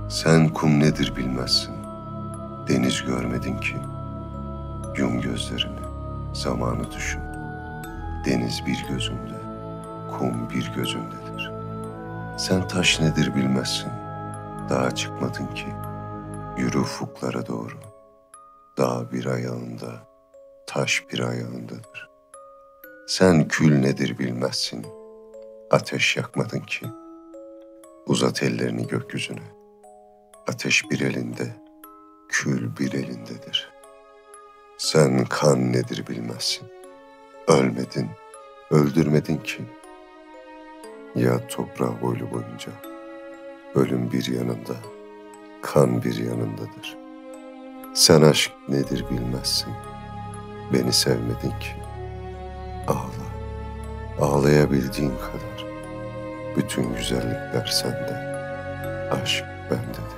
Sen kum nedir bilmezsin, deniz görmedin ki. Yum gözlerini, zamanı düşün. Deniz bir gözünde, kum bir gözündedir. Sen taş nedir bilmezsin, dağa çıkmadın ki. Yürü ufuklara doğru, dağ bir ayağında, taş bir ayağındadır. Sen kül nedir bilmezsin, ateş yakmadın ki. Uzat ellerini gökyüzüne, ateş bir elinde, kül bir elindedir. Sen kan nedir bilmezsin, ölmedin, öldürmedin ki. Ya toprağı boylu boyunca, ölüm bir yanında, kan bir yanındadır. Sen aşk nedir bilmezsin, beni sevmedin ki. Ağla, ağlayabildiğin kadar. Bütün güzellikler sende, aşk bendedir.